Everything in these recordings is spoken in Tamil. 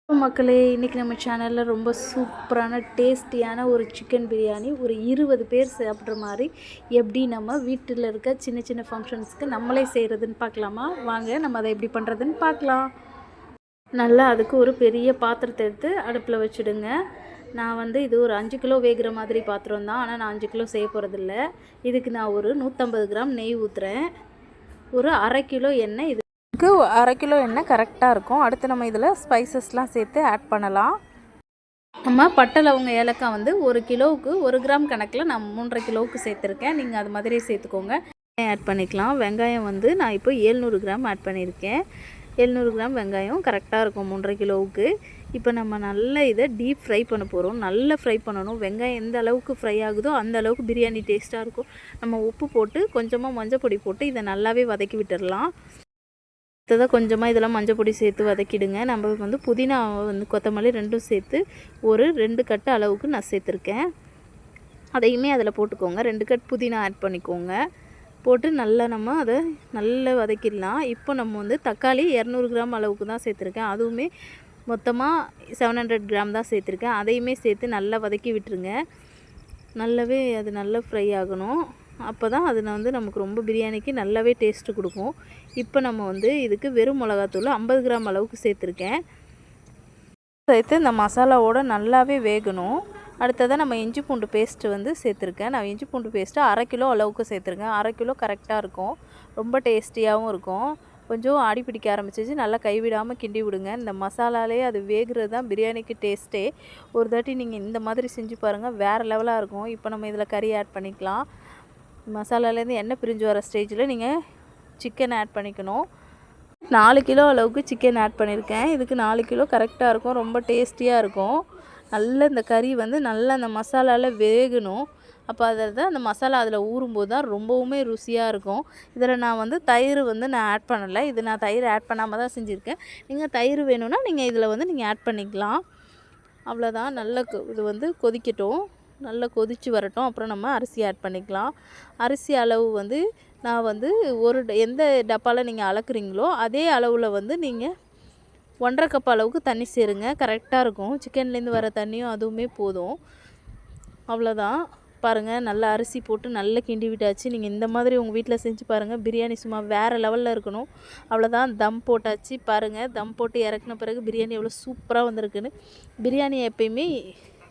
மக்களே, இன்றைக்கி நம்ம சேனலில் ரொம்ப சூப்பரான டேஸ்டியான ஒரு சிக்கன் பிரியாணி ஒரு 20 பேர் சாப்பிட்ற மாதிரி எப்படி நம்ம வீட்டில் இருக்க சின்ன சின்ன ஃபங்க்ஷன்ஸ்க்கு நம்மளே செய்கிறதுன்னு பார்க்கலாமா? வாங்க நம்ம அதை எப்படி பண்ணுறதுன்னு பார்க்கலாம். நல்லா அதுக்கு ஒரு பெரிய பாத்திரத்தை எடுத்து அடுப்பில் வச்சுடுங்க. நான் இது ஒரு 5 கிலோ வேகிற மாதிரி பாத்திரம் தான். ஆனால் நான் 5 கிலோ செய்ய போகிறதில்ல. இதுக்கு நான் ஒரு 150 கிராம் நெய் ஊற்றுறேன். ஒரு அரை கிலோ எண்ணெய். இதுக்கு 1/2 கிலோ எண்ணெய் கரெக்டாக இருக்கும். அடுத்து நம்ம இதில் ஸ்பைசஸ்லாம் சேர்த்து ஆட் பண்ணலாம். நம்ம பட்டை லவங்க ஏலக்காய் 1 கிலோவுக்கு 1 கிராம் கணக்கில் நான் 3.5 கிலோவுக்கு சேர்த்துருக்கேன். நீங்கள் அது மாதிரியே சேர்த்துக்கோங்க. ஆட் பண்ணிக்கலாம். வெங்காயம் நான் இப்போ 700 கிராம் ஆட் பண்ணியிருக்கேன். 700 கிராம் வெங்காயம் கரெக்டாக இருக்கும் 3.5 கிலோவுக்கு. இப்போ நம்ம நல்லா இதை டீப் ஃப்ரை பண்ண போகிறோம். நல்லா ஃப்ரை பண்ணணும். வெங்காயம் எந்த அளவுக்கு ஃப்ரை ஆகுதோ அந்த அளவுக்கு பிரியாணி டேஸ்ட்டாக இருக்கும். நம்ம உப்பு போட்டு கொஞ்சமாக மஞ்சள் பொடி போட்டு இதை நல்லாவே வதக்கி விட்டுடலாம். அடுத்ததாக கொஞ்சமாக இதெல்லாம் மஞ்சள் பொடி சேர்த்து வதக்கிடுங்க. நம்ம புதினா கொத்தமல்லி ரெண்டும் சேர்த்து ஒரு 2 கட்டு அளவுக்கு நான் சேர்த்துருக்கேன். அதையுமே அதில் போட்டுக்கோங்க. 2 கட் புதினா ஆட் பண்ணிக்கோங்க. போட்டு நல்லா நம்ம அதை நல்லா வதக்கிடலாம். இப்போ நம்ம தக்காளி 200 கிராம் அளவுக்கு தான் சேர்த்துருக்கேன். அதுவுமே மொத்தமாக 700 கிராம் தான் சேர்த்துருக்கேன். அதையுமே சேர்த்து நல்லா வதக்கி விட்டுருங்க. நல்லாவே அது நல்லா ஃப்ரை ஆகணும். அப்போ தான் அது நமக்கு ரொம்ப பிரியாணிக்கு நல்லாவே டேஸ்ட்டு கொடுக்கும். இப்போ நம்ம இதுக்கு வெறும் மிளகாத்தூள் 50 கிராம் அளவுக்கு சேர்த்துருக்கேன். சேர்த்து இந்த மசாலாவோடு நல்லாவே வேகணும். அடுத்ததாக நம்ம இஞ்சி பூண்டு பேஸ்ட்டு சேர்த்துருக்கேன். நான் இஞ்சி பூண்டு பேஸ்ட்டு 1/2 கிலோ அளவுக்கு சேர்த்துருக்கேன். 1/2 கிலோ கரெக்டாக இருக்கும். ரொம்ப டேஸ்டியாகவும் இருக்கும். கொஞ்சம் அடி பிடிக்க ஆரம்பிச்சிச்சு. நல்லா கைவிடாமல் கிண்டி விடுங்க. இந்த மசாலாலே அது வேகிறது தான் பிரியாணிக்கு டேஸ்ட்டே. ஒரு தாட்டி நீங்கள் இந்த மாதிரி செஞ்சு பாருங்கள், வேறு லெவலாக இருக்கும். இப்போ நம்ம இதில் கறி ஆட் பண்ணிக்கலாம். மசாலாலேருந்து எண்ணெய் பிரிஞ்சு வர ஸ்டேஜில் நீங்கள் சிக்கன் ஆட் பண்ணிக்கணும். 4 கிலோ அளவுக்கு சிக்கன் ஆட் பண்ணியிருக்கேன். இதுக்கு 4 கிலோ கரெக்டாக இருக்கும். ரொம்ப டேஸ்டியாக இருக்கும். நல்லா இந்த கறி நல்லா அந்த மசாலாவில் வேகணும். அப்போ அதில் தான் அந்த மசாலா அதில் ஊறும்போது தான் ரொம்பவுமே ருசியாக இருக்கும். இதில் நான் தயிர் நான் ஆட் பண்ணலை. இது நான் தயிர் ஆட் பண்ணாமல் தான் செஞ்சுருக்கேன். நீங்கள் தயிர் வேணும்னா நீங்கள் இதில் நீங்கள் ஆட் பண்ணிக்கலாம். அவ்வளோதான். நல்லா இது கொதிக்கட்டும். நல்லா கொதித்து வரட்டும். அப்புறம் நம்ம அரிசி ஆட் பண்ணிக்கலாம். அரிசி அளவு நான் ஒரு எந்த டப்பாவில் நீங்கள் அளக்குறீங்களோ அதே அளவில் நீங்கள் 1.5 கப் அளவுக்கு தண்ணி சேருங்க. கரெக்டாக இருக்கும். சிக்கன்லேருந்து வர தண்ணியும் அதுவுமே போதும். அவ்வளோதான். பாருங்கள், நல்லா அரிசி போட்டு நல்லா கிண்டி விட்டாச்சு. நீங்கள் இந்த மாதிரி உங்கள் வீட்டில் செஞ்சு பாருங்கள். பிரியாணி சும்மா வேறு லெவலில் இருக்கணும். அவ்வளோதான். தம் போட்டாச்சு. பாருங்கள், தம் போட்டு இறக்குன பிறகு பிரியாணி எவ்வளோ சூப்பராக வந்திருக்குன்னு. பிரியாணி எப்பயுமே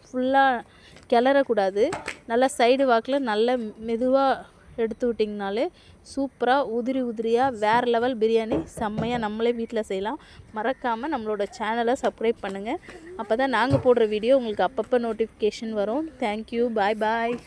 ஃபுல்லாக கிளறக்கூடாது. நல்லா சைடு வாக்கில் நல்லா மெதுவாக எடுத்து விட்டிங்கனாலே சூப்பராக உதிரி உதிரியாக வேறு லெவல் பிரியாணி செம்மையாக நம்மளே வீட்டில் செய்யலாம். மறக்காமல் நம்மளோட சேனலை சப்ஸ்கிரைப் பண்ணுங்கள். அப்போ தான் நாங்கள் போடுற வீடியோ உங்களுக்கு அப்பப்போ நோட்டிஃபிகேஷன் வரும். தேங்க்யூ. பாய் பாய்.